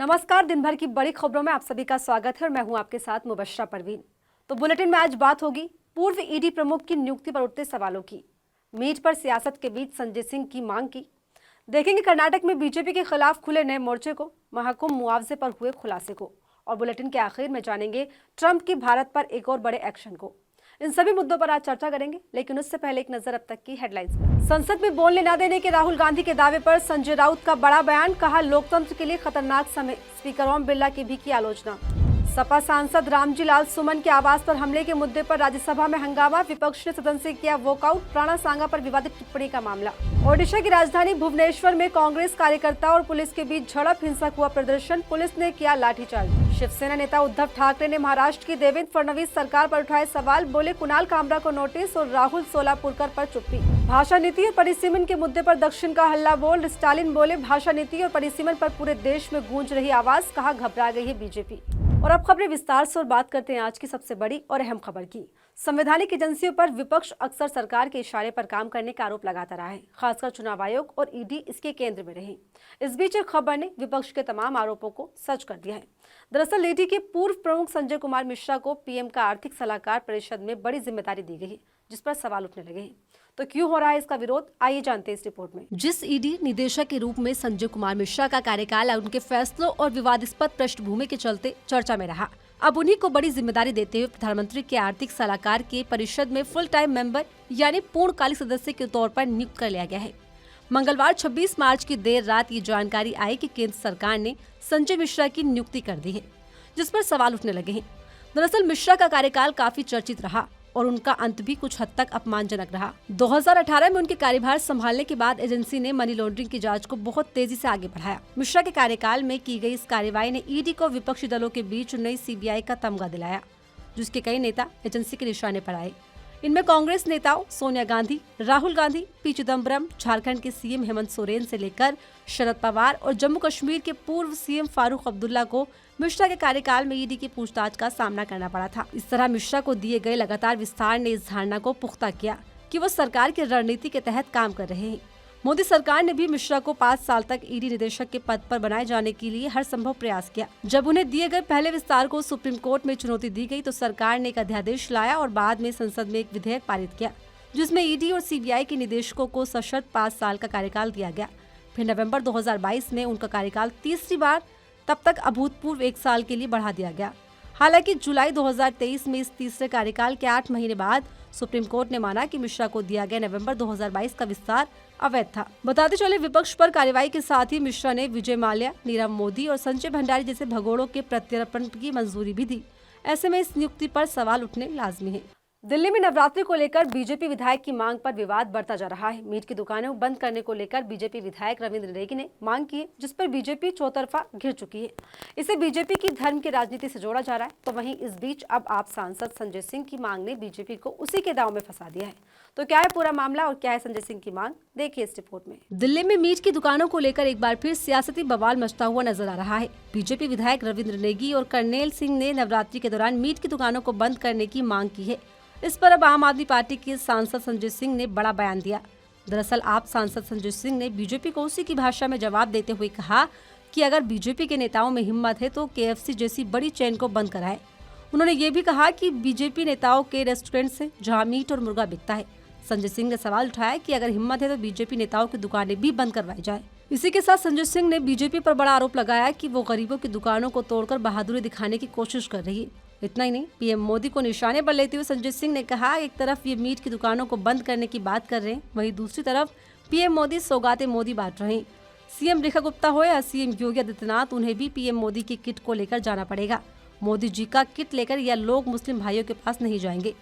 नमस्कार। दिन भर की बड़ी खबरों में आप सभी का स्वागत है और मैं हूं आपके साथ मुबश्शरा परवीन। तो बुलेटिन में आज बात होगी पूर्व ईडी प्रमुख की नियुक्ति पर उठते सवालों की। मीट पर सियासत के बीच संजय सिंह की मांग की। देखेंगे कर्नाटक में बीजेपी के खिलाफ खुले नए मोर्चे को, महकुम मुआवजे पर हुए खुलासे को, और बुलेटिन के आखिर में जानेंगे ट्रंप की भारत पर एक और बड़े एक्शन को। इन सभी मुद्दों पर आज चर्चा करेंगे, लेकिन उससे पहले एक नजर अब तक की हेडलाइंस पर। संसद में बोलने न देने के राहुल गांधी के दावे पर संजय राउत का बड़ा बयान, कहा लोकतंत्र के लिए खतरनाक समय। स्पीकर ओम बिरला की भी की आलोचना। सपा सांसद रामजी लाल सुमन के आवास पर हमले के मुद्दे पर राज्यसभा में हंगामा, विपक्ष ने सदन से किया वॉकआउट। राणा सांगा पर विवादित टिप्पणी का मामला। ओडिशा की राजधानी भुवनेश्वर में कांग्रेस कार्यकर्ता और पुलिस के बीच झड़प, हिंसक हुआ प्रदर्शन, पुलिस ने किया लाठीचार्ज। शिवसेना नेता उद्धव ठाकरे ने महाराष्ट्र की देवेंद्र फडणवीस सरकार पर उठाए सवाल, बोले कुणाल कामरा को नोटिस और राहुल सोलापुरकर पर चुप्पी। भाषा नीति और परिसीमन के मुद्दे पर दक्षिण का हल्ला बोल, स्टालिन बोले भाषा नीति और परिसीमन पर पूरे देश में गूंज रही आवाज, कहा घबरा गई है बीजेपी। और अब खबरें विस्तार से और बात करते हैं आज की सबसे बड़ी और अहम खबर की। संवैधानिक एजेंसियों पर विपक्ष अक्सर सरकार के इशारे पर काम करने का आरोप लगाता रहा है, खासकर चुनाव आयोग और ईडी इसके केंद्र में रहे। इस बीच एक खबर ने विपक्ष के तमाम आरोपों को सच कर दिया है। दरअसल ईडी के पूर्व प्रमुख संजय कुमार मिश्रा को पीएम का आर्थिक सलाहकार परिषद में बड़ी जिम्मेदारी दी गई है, जिस पर सवाल उठने लगे हैं। तो क्यों हो रहा है इसका विरोध, आइए जानते हैं इस रिपोर्ट में। जिस ईडी निदेशक के रूप में संजय कुमार मिश्रा का कार्यकाल उनके फैसलों और विवादास्पद पृष्ठभूमि के चलते चर्चा में रहा, अब उन्हीं को बड़ी जिम्मेदारी देते हुए प्रधानमंत्री के आर्थिक सलाहकार के परिषद में फुल टाइम मेंबर यानी पूर्णकालिक सदस्य के तौर पर नियुक्त कर लिया गया है। मंगलवार 26 मार्च की देर रात ये जानकारी आई कि केंद्र सरकार ने संजय मिश्रा की नियुक्ति कर दी है, जिस पर सवाल उठने लगे हैं। दरअसल मिश्रा का कार्यकाल काफी चर्चित रहा और उनका अंत भी कुछ हद तक अपमानजनक रहा। 2018 में उनके कार्यभार संभालने के बाद एजेंसी ने मनी लॉन्ड्रिंग की जांच को बहुत तेजी से आगे बढ़ाया। मिश्रा के कार्यकाल में की गई इस कार्यवाही ने ईडी को विपक्षी दलों के बीच नई सीबीआई का तमगा दिलाया, जिसके कई नेता एजेंसी के निशाने पर आए। इनमें कांग्रेस नेताओं सोनिया गांधी, राहुल गांधी, पी चिदम्बरम, झारखंड के सीएम हेमंत सोरेन से लेकर शरद पवार और जम्मू कश्मीर के पूर्व सीएम फारूक अब्दुल्ला को मिश्रा के कार्यकाल में ईडी की पूछताछ का सामना करना पड़ा था। इस तरह मिश्रा को दिए गए लगातार विस्तार ने इस धारणा को पुख्ता किया कि वो सरकार की रणनीति के तहत काम कर रहे हैं। मोदी सरकार ने भी मिश्रा को 5 साल तक ईडी निदेशक के पद पर बनाए जाने के लिए हर संभव प्रयास किया। जब उन्हें दिए गए पहले विस्तार को सुप्रीम कोर्ट में चुनौती दी गई, तो सरकार ने एक अध्यादेश लाया और बाद में संसद में एक विधेयक पारित किया, जिसमें ईडी और सीबीआई के निदेशकों को सशर्त 5 साल का कार्यकाल दिया गया। फिर नवम्बर 2022 में उनका कार्यकाल तीसरी बार तब तक अभूतपूर्व 1 साल के लिए बढ़ा दिया गया। हालांकि जुलाई 2023 में इस तीसरे कार्यकाल के 8 महीने बाद सुप्रीम कोर्ट ने माना कि मिश्रा को दिया गया नवंबर 2022 का विस्तार अवैध था। बताते चले विपक्ष पर कार्रवाई के साथ ही मिश्रा ने विजय माल्या, नीरव मोदी और संजय भंडारी जैसे भगोड़ों के प्रत्यर्पण की मंजूरी भी दी। ऐसे में इस नियुक्ति पर सवाल उठने लाजमी है। दिल्ली में नवरात्रि को लेकर बीजेपी विधायक की मांग पर विवाद बढ़ता जा रहा है। मीट की दुकानें बंद करने को लेकर बीजेपी विधायक रविंद्र नेगी ने मांग की है, जिस पर बीजेपी चौतरफा घिर चुकी है। इसे बीजेपी की धर्म की राजनीति से जोड़ा जा रहा है। तो वहीं इस बीच अब आप सांसद संजय सिंह की मांग ने बीजेपी को उसी के दांव में फंसा दिया है। तो क्या है पूरा मामला और क्या है संजय सिंह की मांग, देखिए इस रिपोर्ट में। दिल्ली में मीट की दुकानों को लेकर एक बार फिर सियासती बवाल मचता हुआ नजर आ रहा है। बीजेपी विधायक रविंद्र नेगी और कर्नेल सिंह ने नवरात्रि के दौरान मीट की दुकानों को बंद करने की मांग की है। इस पर अब आम आदमी पार्टी के सांसद संजय सिंह ने बड़ा बयान दिया। दरअसल आप सांसद संजय सिंह ने बीजेपी को उसी की भाषा में जवाब देते हुए कहा कि अगर बीजेपी के नेताओं में हिम्मत है तो केएफसी जैसी बड़ी चेन को बंद कराए। उन्होंने ये भी कहा कि बीजेपी नेताओं के रेस्टोरेंट से जहां मीट और मुर्गा बिकता है। संजय सिंह ने सवाल उठाया कि अगर हिम्मत है तो बीजेपी नेताओं की दुकानें भी बंद करवाई जाए। इसी के साथ संजय सिंह ने बीजेपी पर बड़ा आरोप लगाया कि वो गरीबों की दुकानों को तोड़कर बहादुरी दिखाने की कोशिश कर रही है। इतना ही नहीं, पीएम मोदी को निशाने पर लेते हुए संजय सिंह ने कहा, एक तरफ ये मीट की दुकानों को बंद करने की बात कर रहे हैं, वहीं दूसरी तरफ पीएम मोदी सौगातें मोदी बांट रहे हैं। सीएम रेखा गुप्ता हो या सीएम योगी आदित्यनाथ, उन्हें भी पीएम मोदी की किट को लेकर जाना पड़ेगा। मोदी जी का किट लेकर या लोग मुस्लिम भाइयों के पास नहीं जाएंगे।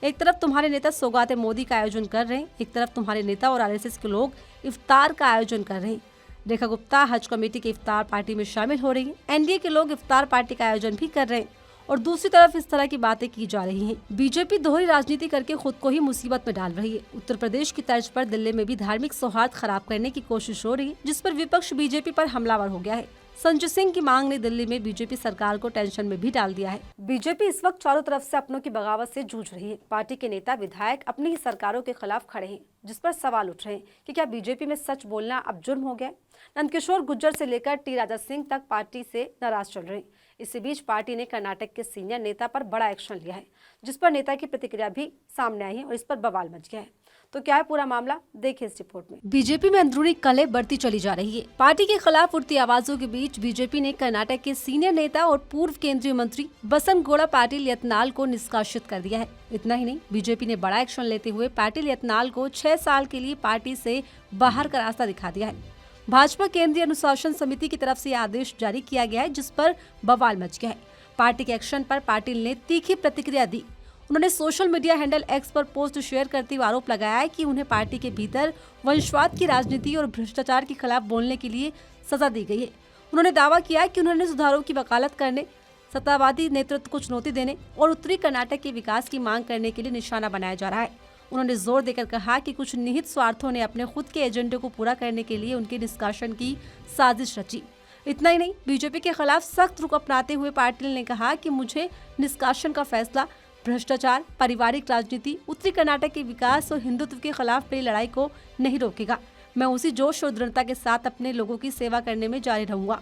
एक तरफ तुम्हारे नेता सौगाते मोदी का आयोजन कर रहे हैं, एक तरफ तुम्हारे नेता और आरएसएस के लोग इफ्तार का आयोजन कर रहे हैं। रेखा गुप्ता हज कमेटी के इफ्तार पार्टी में शामिल हो रही हैं, एनडीए के लोग इफ्तार पार्टी का आयोजन भी कर रहे हैं और दूसरी तरफ इस तरह की बातें की जा रही हैं। बीजेपी दोहरी राजनीति करके खुद को ही मुसीबत में डाल रही है। उत्तर प्रदेश की तर्ज पर दिल्ली में भी धार्मिक सौहार्द खराब करने की कोशिश हो रही है, जिस पर विपक्ष बीजेपी पर हमलावर हो गया है। संजय सिंह की मांग ने दिल्ली में बीजेपी सरकार को टेंशन में भी डाल दिया है। बीजेपी इस वक्त चारों तरफ से अपनों की बगावत से जूझ रही है। पार्टी के नेता विधायक अपनी ही सरकारों के खिलाफ खड़े हैं, जिस पर सवाल उठ रहे हैं कि क्या बीजेपी में सच बोलना अब जुर्म हो गया। नंदकिशोर गुर्जर से लेकर टी राजा सिंह तक पार्टी से नाराज चल रहे हैं। इसी बीच पार्टी ने कर्नाटक के सीनियर नेता पर बड़ा एक्शन लिया है, जिस पर नेता की प्रतिक्रिया भी सामने आई है और इस पर बवाल मच गया है। तो क्या है पूरा मामला, देखिए इस रिपोर्ट में। बीजेपी में अंदरूनी कलह बढ़ती चली जा रही है। पार्टी के खिलाफ उठती आवाजों के बीच बीजेपी ने कर्नाटक के सीनियर नेता और पूर्व केंद्रीय मंत्री बसनगौड़ा पाटिल यत्नाल को निष्कासित कर दिया है। इतना ही नहीं, बीजेपी ने बड़ा एक्शन लेते हुए पाटिल यत्नाल को 6 साल के लिए पार्टी से बाहर का रास्ता दिखा दिया है। भाजपा केंद्रीय अनुशासन समिति की तरफ से यह आदेश जारी किया गया है, जिस पर बवाल मच गया है। पार्टी के एक्शन पर पाटिल ने तीखी प्रतिक्रिया दी। उन्होंने सोशल मीडिया हैंडल एक्स पर पोस्ट शेयर करते हुए आरोप लगाया है कि उन्हें पार्टी के भीतर वंशवाद की राजनीति और भ्रष्टाचार के खिलाफ बोलने के लिए सजा दी गई है। उन्होंने दावा किया है कि उन्होंने सुधारों की वकालत करने, सत्तावादी नेतृत्व को चुनौती देने और उत्तरी कर्नाटक के विकास की मांग करने के लिए निशाना बनाया जा रहा है। उन्होंने जोर देकर कहा कि कुछ निहित स्वार्थों ने अपने खुद के एजेंडे को पूरा करने के लिए उनके निष्कासन की साजिश रची। इतना ही नहीं, बीजेपी के खिलाफ सख्त रुख अपनाते हुए पाटिल ने कहा कि मुझे निष्कासन का फैसला भ्रष्टाचार, पारिवारिक राजनीति, उत्तरी कर्नाटक के विकास और हिंदुत्व के खिलाफ मेरी लड़ाई को नहीं रोकेगा। मैं उसी जोश और दृढ़ता के साथ अपने लोगों की सेवा करने में जारी रहूंगा।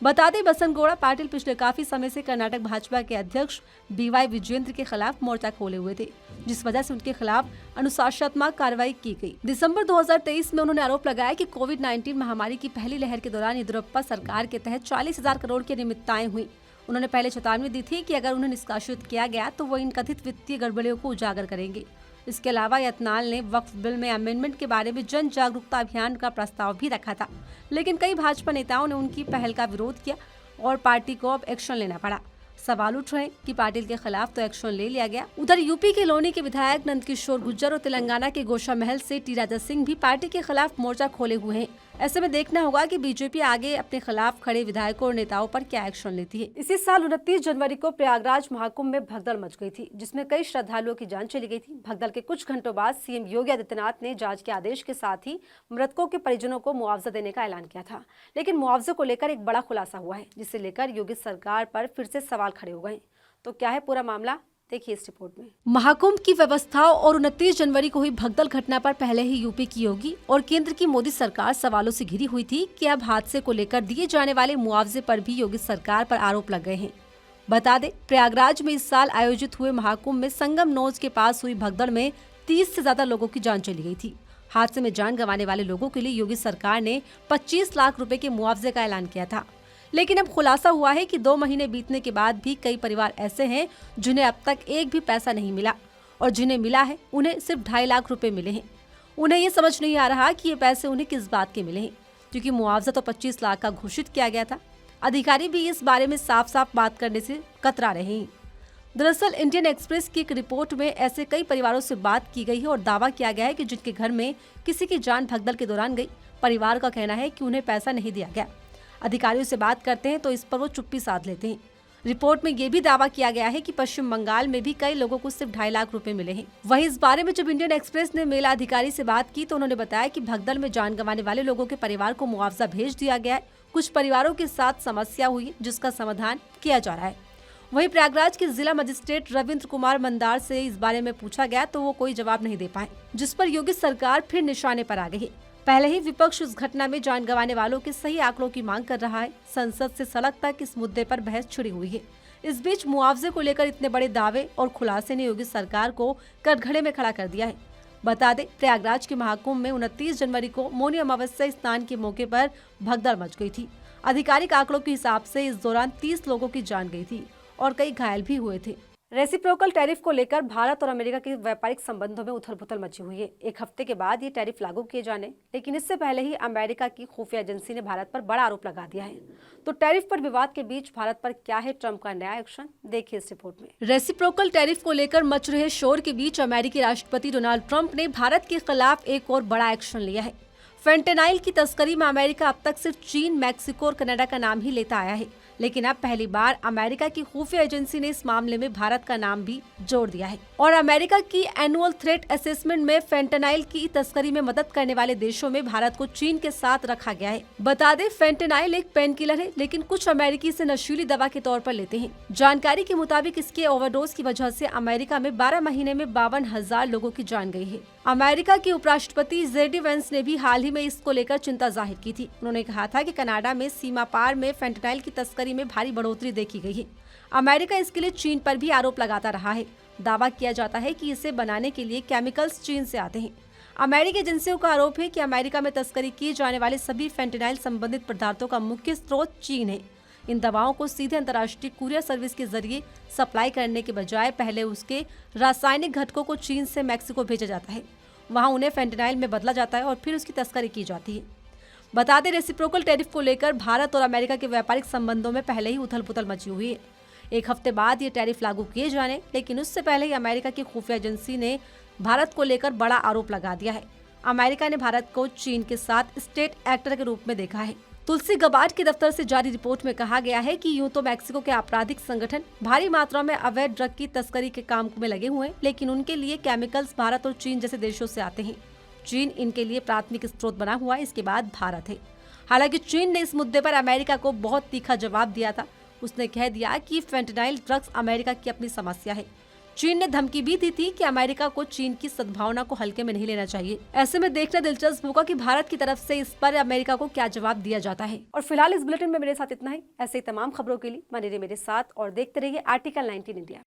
बता दें, बसनगौड़ा पाटिल पिछले काफी समय से कर्नाटक भाजपा के अध्यक्ष BY विजेंद्र के खिलाफ मोर्चा खोले हुए थे, जिस वजह से उनके खिलाफ अनुशासनात्मक कार्रवाई की गई। दिसंबर 2023 में उन्होंने आरोप लगाया कि कोविड-19 महामारी की पहली लहर के दौरान येदियुरप्पा सरकार के तहत 40,000 करोड़ की अनियमितताएं हुई। उन्होंने पहले चेतावनी दी थी कि अगर उन्हें निष्कासित किया गया तो वो इन कथित वित्तीय गड़बड़ियों को उजागर करेंगे। इसके अलावा यत्नाल ने वक्फ बिल में अमेंडमेंट के बारे में जन जागरूकता अभियान का प्रस्ताव भी रखा था, लेकिन कई भाजपा नेताओं ने उनकी पहल का विरोध किया और पार्टी को अब एक्शन लेना पड़ा। सवाल उठ रहे हैं कि पाटिल के खिलाफ तो एक्शन ले लिया गया, उधर यूपी के लोनी के विधायक नंदकिशोर गुर्जर और तेलंगाना के गोशा महल से टी राजा सिंह भी पार्टी के खिलाफ मोर्चा खोले हुए हैं। ऐसे में देखना होगा कि बीजेपी आगे अपने खिलाफ खड़े विधायकों और नेताओं पर क्या एक्शन लेती है। इसी साल 29 जनवरी को प्रयागराज महाकुंभ में भगदड़ मच गई थी, जिसमें कई श्रद्धालुओं की जान चली गई थी। भगदड़ के कुछ घंटों बाद सीएम योगी आदित्यनाथ ने जांच के आदेश के साथ ही मृतकों के परिजनों को मुआवजा देने का ऐलान किया था, लेकिन मुआवजे को लेकर एक बड़ा खुलासा हुआ है, जिसे लेकर योगी सरकार पर फिर से सवाल खड़े हो गए। तो क्या है पूरा मामला, देखिए इस रिपोर्ट में। महाकुंभ की व्यवस्थाओं और 29 जनवरी को हुई भगदड़ घटना पर पहले ही यूपी की योगी और केंद्र की मोदी सरकार सवालों से घिरी हुई थी कि अब हादसे को लेकर दिए जाने वाले मुआवजे पर भी योगी सरकार पर आरोप लग गए हैं। बता दें, प्रयागराज में इस साल आयोजित हुए महाकुंभ में संगम नोज के पास हुई भगदड़ में 30 से ज्यादा लोगों की जान चली गई थी। हादसे में जान गंवाने वाले लोगों के लिए योगी सरकार ने 25 लाख रुपए के मुआवजे का ऐलान किया था, लेकिन अब खुलासा हुआ है कि 2 महीने बीतने के बाद भी कई परिवार ऐसे हैं जिन्हें अब तक एक भी पैसा नहीं मिला और जिन्हें मिला है उन्हें सिर्फ 2.5 लाख रुपए मिले हैं। उन्हें ये समझ नहीं आ रहा कि ये पैसे उन्हें किस बात के मिले हैं, क्योंकि मुआवजा तो 25 लाख का घोषित किया गया था। अधिकारी भी इस बारे में साफ साफ बात करने से कतरा रहे हैं। दरअसल इंडियन एक्सप्रेस की एक रिपोर्ट में ऐसे कई परिवारों से बात की गई है और दावा किया गया है कि जिनके घर में किसी की जान भगदड़ के दौरान गई, परिवार का कहना है कि उन्हें पैसा नहीं दिया गया। अधिकारियों से बात करते हैं तो इस पर वो चुप्पी साध लेते हैं। रिपोर्ट में ये भी दावा किया गया है कि पश्चिम बंगाल में भी कई लोगों को सिर्फ 2.5 लाख रुपए मिले हैं। वहीं इस बारे में जब इंडियन एक्सप्रेस ने मेला अधिकारी से बात की तो उन्होंने बताया कि भगदड़ में जान गंवाने वाले लोगों के परिवार को मुआवजा भेज दिया गया है। कुछ परिवारों के साथ समस्या हुई है, जिसका समाधान किया जा रहा है। वहीं प्रयागराज के जिला मजिस्ट्रेट रविंद्र कुमार मंदार से इस बारे में पूछा गया तो वो कोई जवाब नहीं दे पाए, जिस पर योगी सरकार फिर निशाने पर आ गई है। पहले ही विपक्ष इस घटना में जान गंवाने वालों के सही आंकड़ों की मांग कर रहा है। संसद से सड़क तक इस मुद्दे पर बहस छिड़ी हुई है। इस बीच मुआवजे को लेकर इतने बड़े दावे और खुलासे ने योगी सरकार को कटघरे में खड़ा कर दिया है। बता दें, प्रयागराज के महाकुंभ में 29 जनवरी को मौनी अमावस्या स्नान के मौके पर भगदड़ मच गई थी। आधिकारिक आंकड़ों के हिसाब से इस दौरान 30 लोगों की जान गई थी और कई घायल भी हुए थे। रेसिप्रोकल टैरिफ को लेकर भारत और अमेरिका के व्यापारिक संबंधों में उथल-पुथल मची हुई है। एक हफ्ते के बाद ये टैरिफ लागू किए जाने, लेकिन इससे पहले ही अमेरिका की खुफिया एजेंसी ने भारत पर बड़ा आरोप लगा दिया है। तो टैरिफ पर विवाद के बीच भारत पर क्या है ट्रंप का नया एक्शन, देखिए इस रिपोर्ट में। रेसिप्रोकल टैरिफ को लेकर मच रहे शोर के बीच अमेरिकी राष्ट्रपति डोनाल्ड ट्रंप ने भारत के खिलाफ एक और बड़ा एक्शन लिया है। फेंटेनाइल की तस्करी में अमेरिका अब तक सिर्फ चीन, मैक्सिको और कनाडा का नाम ही लेता आया है, लेकिन अब पहली बार अमेरिका की खुफिया एजेंसी ने इस मामले में भारत का नाम भी जोड़ दिया है और अमेरिका की एनुअल थ्रेट असेसमेंट में फेंटेनाइल की तस्करी में मदद करने वाले देशों में भारत को चीन के साथ रखा गया है। बता दें, फेंटेनाइल एक पेन किलर है, लेकिन कुछ अमेरिकी इसे नशीली दवा के तौर पर लेते हैं। जानकारी के मुताबिक इसके ओवरडोज की वजह से अमेरिका में 12 महीने में 52,000 लोगों की जान गई है। अमेरिका के उपराष्ट्रपति जेडी वेंस ने भी हाल ही में इसको लेकर चिंता जाहिर की थी। उन्होंने कहा था कि कनाडा में सीमा पार में फेंटेनाइल की तस्करी में भारी बढ़ोतरी देखी गई है। अमेरिका इसके लिए चीन पर भी आरोप लगाता रहा है। दावा किया जाता है कि इसे बनाने के लिए केमिकल्स चीन से आते हैं। अमेरिकी एजेंसियों का आरोप है कि अमेरिका में तस्करी किए जाने वाले सभी फेंटेनाइल संबंधित पदार्थों का मुख्य स्रोत चीन है। इन दवाओं को सीधे अंतर्राष्ट्रीय कुरियर सर्विस के जरिए सप्लाई करने के बजाय पहले उसके रासायनिक घटकों को चीन से मैक्सिको भेजा जाता है। वहां उन्हें फेंटेनाइल में बदला जाता है और फिर उसकी तस्करी की जाती है। बता दें, रेसिप्रोकल टैरिफ को लेकर भारत और अमेरिका के व्यापारिक संबंधों में पहले ही उथल-पुथल मची हुई है। एक हफ्ते बाद ये टैरिफ लागू किए जाने, लेकिन उससे पहले ही अमेरिका की खुफिया एजेंसी ने भारत को लेकर बड़ा आरोप लगा दिया है। अमेरिका ने भारत को चीन के साथ स्टेट एक्टर के रूप में देखा है। तुलसी गबार्ड के दफ्तर से जारी रिपोर्ट में कहा गया है कि यूं तो मैक्सिको के आपराधिक संगठन भारी मात्रा में अवैध ड्रग की तस्करी के काम में लगे हुए हैं, लेकिन उनके लिए केमिकल्स भारत और चीन जैसे देशों से आते हैं। चीन इनके लिए प्राथमिक स्रोत बना हुआ है, इसके बाद भारत है। हालांकि चीन ने इस मुद्दे पर अमेरिका को बहुत तीखा जवाब दिया था। उसने कह दिया कि फेंटेनाइल ड्रग्स अमेरिका की अपनी समस्या है। चीन ने धमकी भी दी थी कि अमेरिका को चीन की सद्भावना को हल्के में नहीं लेना चाहिए। ऐसे में देखना दिलचस्प होगा कि भारत की तरफ से इस पर अमेरिका को क्या जवाब दिया जाता है। और फिलहाल इस बुलेटिन में मेरे साथ इतना ही। ऐसे ही तमाम खबरों के लिए बने रहिए मेरे साथ और देखते रहिए आर्टिकल 19 इंडिया।